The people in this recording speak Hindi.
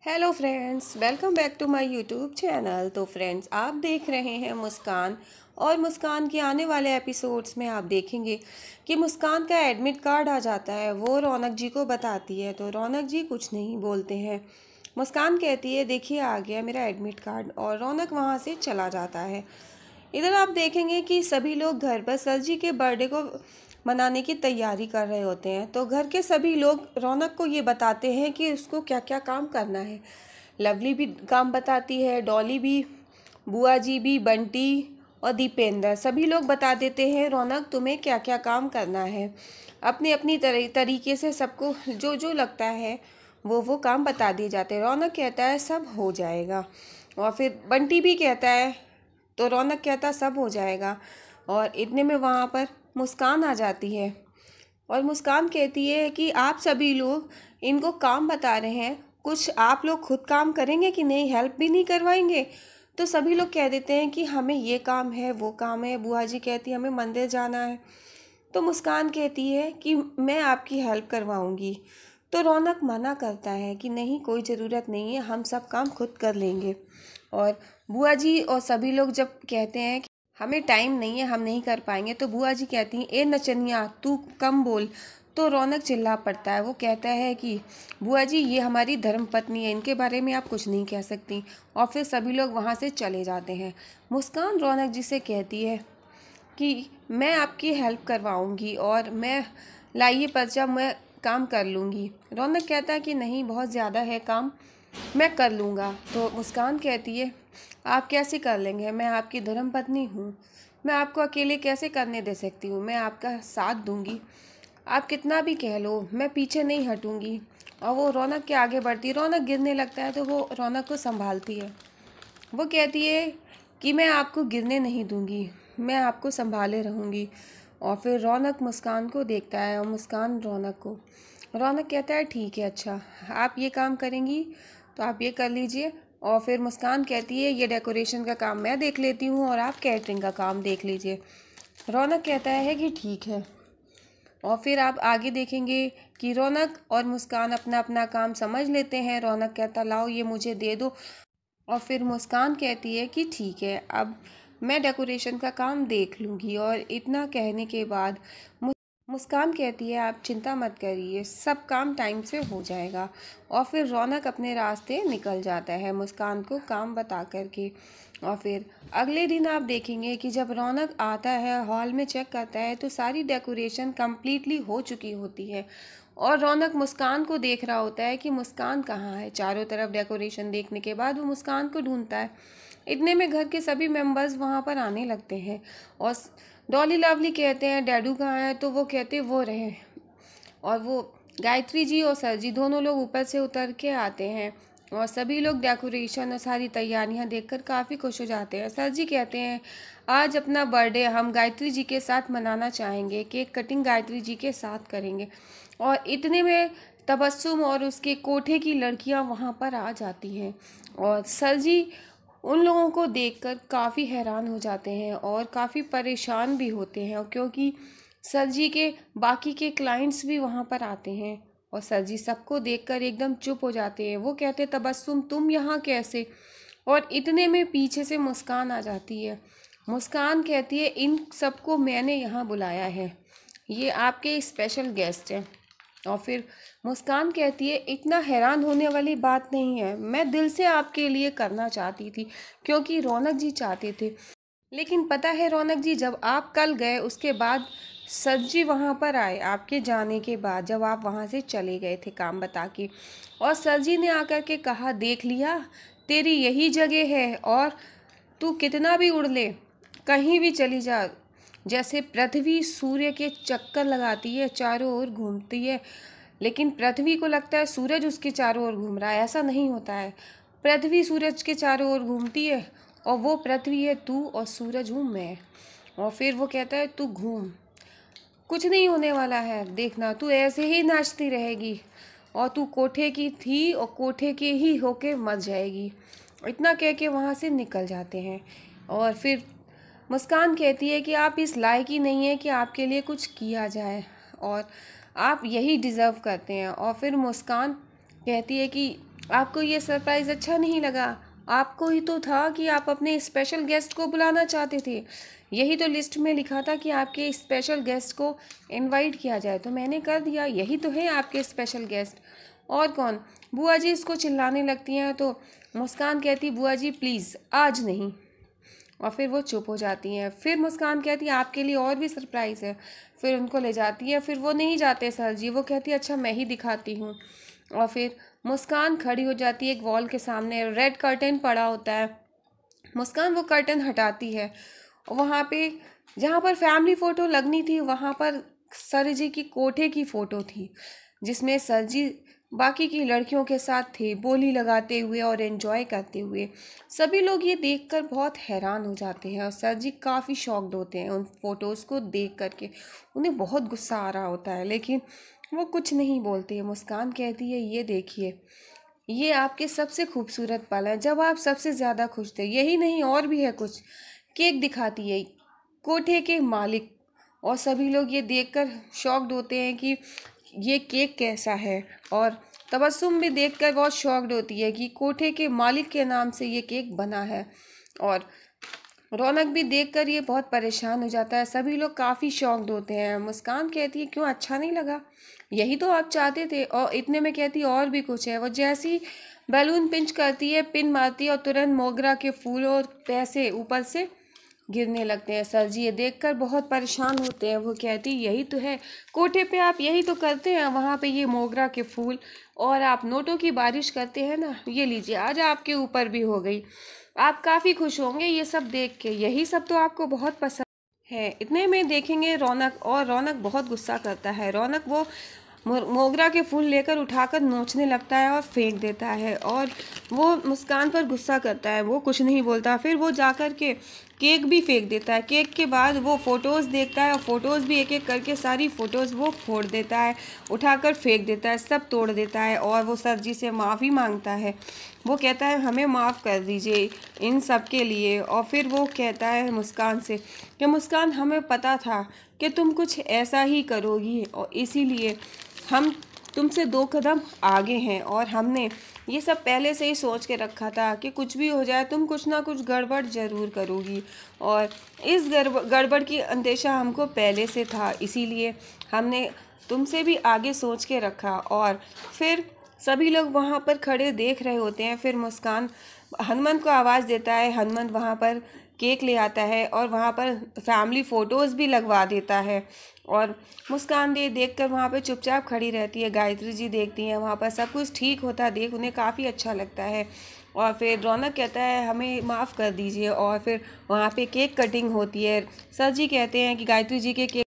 Hello friends, welcome back to my YouTube channel. तो फ्रेंड्स, आप देख रहे हैं मुस्कान। और मुस्कान के आने वाले एपिसोड्स में आप देखेंगे कि मुस्कान का एडमिट कार्ड आ जाता है। वो रौनक जी को बताती है तो रौनक जी कुछ नहीं बोलते हैं। मुस्कान कहती है, देखिए आ गया मेरा एडमिट कार्ड, और रौनक वहाँ से चला जाता है। इधर आप देखेंगे कि सभी लोग घर पर सर जी के बर्थडे को मनाने की तैयारी कर रहे होते हैं। तो घर के सभी लोग रौनक को ये बताते हैं कि उसको क्या क्या काम करना है। लवली भी काम बताती है, डॉली भी, बुआ जी भी, बंटी और दीपेंद्र, सभी लोग बता देते हैं रौनक तुम्हें क्या क्या काम करना है। अपनी अपनी तरीके से सबको जो जो लगता है वो काम बता दिए जाते हैं। रौनक कहता है सब हो जाएगा, और फिर बंटी भी कहता है, तो रौनक कहता सब हो जाएगा। और इतने में वहाँ पर मुस्कान आ जाती है और मुस्कान कहती है कि आप सभी लोग इनको काम बता रहे हैं, कुछ आप लोग खुद काम करेंगे कि नहीं, हेल्प भी नहीं करवाएंगे। तो सभी लोग कह देते हैं कि हमें ये काम है, वो काम है। बुआ जी कहती है हमें मंदिर जाना है। तो मुस्कान कहती है कि मैं आपकी हेल्प करवाऊंगी। तो रौनक मना करता है कि नहीं, कोई ज़रूरत नहीं है, हम सब काम खुद कर लेंगे। और बुआ जी और सभी लोग जब कहते हैं कि हमें टाइम नहीं है, हम नहीं कर पाएंगे, तो बुआ जी कहती हैं ए नचनिया तू कम बोल। तो रौनक चिल्ला पड़ता है। वो कहता है कि बुआ जी ये हमारी धर्मपत्नी है, इनके बारे में आप कुछ नहीं कह सकती। और फिर सभी लोग वहाँ से चले जाते हैं। मुस्कान रौनक जी से कहती है कि मैं आपकी हेल्प करवाऊंगी और मैं लाइए पर्चा, मैं काम कर लूँगी। रौनक कहता है कि नहीं, बहुत ज़्यादा है काम, मैं कर लूँगा। तो मुस्कान कहती है आप कैसे कर लेंगे, मैं आपकी धर्मपत्नी हूँ, मैं आपको अकेले कैसे करने दे सकती हूँ, मैं आपका साथ दूँगी, आप कितना भी कह लो, मैं पीछे नहीं हटूँगी। और वो रौनक के आगे बढ़ती है। रौनक गिरने लगता है तो वो रौनक को संभालती है। वो कहती है कि मैं आपको गिरने नहीं दूंगी, मैं आपको संभाले रहूँगी। और फिर रौनक मुस्कान को देखता है और मुस्कान रौनक को। रौनक कहता है ठीक है, अच्छा आप ये काम करेंगी तो आप ये कर लीजिए। और फिर मुस्कान कहती है ये डेकोरेशन का काम मैं देख लेती हूँ और आप कैटरिंग का काम देख लीजिए। रौनक कहता है कि ठीक है। और फिर आप आगे देखेंगे कि रौनक और मुस्कान अपना अपना काम समझ लेते हैं। रौनक कहता लाओ ये मुझे दे दो। और फिर मुस्कान कहती है कि ठीक है, अब मैं डेकोरेशन का काम देख लूँगी। और इतना कहने के बाद मुस्कान कहती है आप चिंता मत करिए, सब काम टाइम से हो जाएगा। और फिर रौनक अपने रास्ते निकल जाता है मुस्कान को काम बता करके। और फिर अगले दिन आप देखेंगे कि जब रौनक आता है हॉल में चेक करता है तो सारी डेकोरेशन कम्प्लीटली हो चुकी होती है। और रौनक मुस्कान को देख रहा होता है कि मुस्कान कहाँ है। चारों तरफ डेकोरेशन देखने के बाद वो मुस्कान को ढूंढता है। इतने में घर के सभी मेंबर्स वहाँ पर आने लगते हैं। और डॉली लवली कहते हैं डैडू कहाँ है, तो वो कहते वो रहे। और वो गायत्री जी और सर जी दोनों लोग ऊपर से उतर के आते हैं। और सभी लोग डेकोरेशन और सारी तैयारियां देखकर काफ़ी खुश हो जाते हैं। सर जी कहते हैं आज अपना बर्थडे हम गायत्री जी के साथ मनाना चाहेंगे, केक कटिंग गायत्री जी के साथ करेंगे। और इतने में तबस्सुम और उसके कोठे की लड़कियां वहां पर आ जाती हैं। और सर जी उन लोगों को देखकर काफ़ी हैरान हो जाते हैं और काफ़ी परेशान भी होते हैं, क्योंकि सर जी के बाकी के क्लाइंट्स भी वहाँ पर आते हैं। और सर जी सबको देखकर एकदम चुप हो जाते हैं। वो कहते तबस्सुम तुम यहाँ कैसे। और इतने में पीछे से मुस्कान आ जाती है। मुस्कान कहती है इन सबको मैंने यहाँ बुलाया है, ये आपके स्पेशल गेस्ट हैं। और फिर मुस्कान कहती है इतना हैरान होने वाली बात नहीं है, मैं दिल से आपके लिए करना चाहती थी क्योंकि रौनक जी चाहते थे। लेकिन पता है रौनक जी, जब आप कल गए उसके बाद सर जी वहाँ पर आए, आपके जाने के बाद जब आप वहाँ से चले गए थे काम बता के, और सर जी ने आकर के कहा देख लिया तेरी यही जगह है, और तू कितना भी उड़ ले, कहीं भी चली जा, जैसे पृथ्वी सूर्य के चक्कर लगाती है, चारों ओर घूमती है, लेकिन पृथ्वी को लगता है सूरज उसके चारों ओर घूम रहा है। ऐसा नहीं होता है, पृथ्वी सूरज के चारों ओर घूमती है और वो पृथ्वी है तू और सूरज हूँ मैं। और फिर वो कहता है तू घूम, कुछ नहीं होने वाला है, देखना तू ऐसे ही नाचती रहेगी और तू कोठे की थी और कोठे के ही होके मर जाएगी। इतना कह के वहाँ से निकल जाते हैं। और फिर मुस्कान कहती है कि आप इस लायक ही नहीं है कि आपके लिए कुछ किया जाए, और आप यही डिज़र्व करते हैं। और फिर मुस्कान कहती है कि आपको ये सरप्राइज़ अच्छा नहीं लगा? आपको ही तो था कि आप अपने स्पेशल गेस्ट को बुलाना चाहते थे। यही तो लिस्ट में लिखा था कि आपके स्पेशल गेस्ट को इनवाइट किया जाए, तो मैंने कर दिया। यही तो है आपके स्पेशल गेस्ट। और कौन? बुआ जी इसको चिल्लाने लगती हैं, तो मुस्कान कहती, बुआ जी प्लीज़ आज नहीं। और फिर वो चुप हो जाती हैं। फिर मुस्कान कहती है आपके लिए और भी सरप्राइज़ है। फिर उनको ले जाती है। फिर वो नहीं जाते सर जी, वो कहती है अच्छा मैं ही दिखाती हूँ। और फिर मुस्कान खड़ी हो जाती है एक वॉल के सामने, रेड कर्टेन पड़ा होता है। मुस्कान वो कर्टेन हटाती है। वहाँ पे जहाँ पर फैमिली फ़ोटो लगनी थी, वहाँ पर सर जी की कोठे की फ़ोटो थी, जिसमें सर जी बाकी की लड़कियों के साथ थे, बोली लगाते हुए और एंजॉय करते हुए। सभी लोग ये देखकर बहुत हैरान हो जाते हैं और सर जी काफ़ी शॉक्ड होते हैं उन फ़ोटोज़ को देख करके। उन्हें बहुत गुस्सा आ रहा होता है, लेकिन वो कुछ नहीं बोलते। मुस्कान कहती है ये देखिए, ये आपके सबसे खूबसूरत पल है जब आप सबसे ज़्यादा खुश थे। यही नहीं और भी है कुछ। केक दिखाती है कोठे के मालिक, और सभी लोग ये देखकर शॉक्ड होते हैं कि ये केक कैसा है। और तबस्सुम भी देखकर बहुत शॉक्ड होती है कि कोठे के मालिक के नाम से ये केक बना है। और रौनक भी देखकर ये बहुत परेशान हो जाता है। सभी लोग काफ़ी शॉक्ड होते हैं। मुस्कान कहती है क्यों, अच्छा नहीं लगा? यही तो आप चाहते थे। और इतने में कहती और भी कुछ है। वो जैसी बैलून पिंच करती है, पिन मारती है, और तुरंत मोगरा के फूल और पैसे ऊपर से गिरने लगते हैं। सर जी ये देखकर बहुत परेशान होते हैं। वो कहती यही तो है, कोठे पे आप यही तो करते हैं, वहाँ पे ये मोगरा के फूल और आप नोटों की बारिश करते हैं ना। ये लीजिए आज आपके ऊपर भी हो गई। आप काफ़ी खुश होंगे ये सब देख के, यही सब तो आपको बहुत पसंद है। इतने में देखेंगे रौनक, और रौनक बहुत गुस्सा करता है। रौनक वो मोगरा के फूल लेकर उठाकर नोचने लगता है और फेंक देता है। और वो मुस्कान पर गुस्सा करता है, वो कुछ नहीं बोलता। फिर वो जाकर के केक भी फेंक देता है। केक के बाद वो फ़ोटोज़ देखता है और फ़ोटोज़ भी एक एक करके सारी फ़ोटोज़ वो फोड़ देता है, उठाकर फेंक देता है, सब तोड़ देता है। और वो सर जी से माफ़ी मांगता है। वो कहता है हमें माफ़ कर दीजिए इन सब के लिए। और फिर वो कहता है मुस्कान से कि मुस्कान हमें पता था कि तुम कुछ ऐसा ही करोगी, और इसीलिए हम तुमसे 2 कदम आगे हैं। और हमने ये सब पहले से ही सोच के रखा था कि कुछ भी हो जाए तुम कुछ ना कुछ गड़बड़ ज़रूर करोगी, और इस गड़बड़ की अंदेशा हमको पहले से था, इसीलिए हमने तुमसे भी आगे सोच के रखा। और फिर सभी लोग वहाँ पर खड़े देख रहे होते हैं। फिर मुस्कान हनुमंत को आवाज़ देता है। हनुमंत वहाँ पर केक ले आता है और वहाँ पर फैमिली फ़ोटोज़ भी लगवा देता है। और मुस्कान देखकर वहाँ पर चुपचाप खड़ी रहती है। गायत्री जी देखती हैं वहाँ पर सब कुछ ठीक होता देख उन्हें काफ़ी अच्छा लगता है। और फिर रौनक कहता है हमें माफ़ कर दीजिए। और फिर वहाँ पे केक कटिंग होती है। सर जी कहते हैं कि गायत्री जी के केक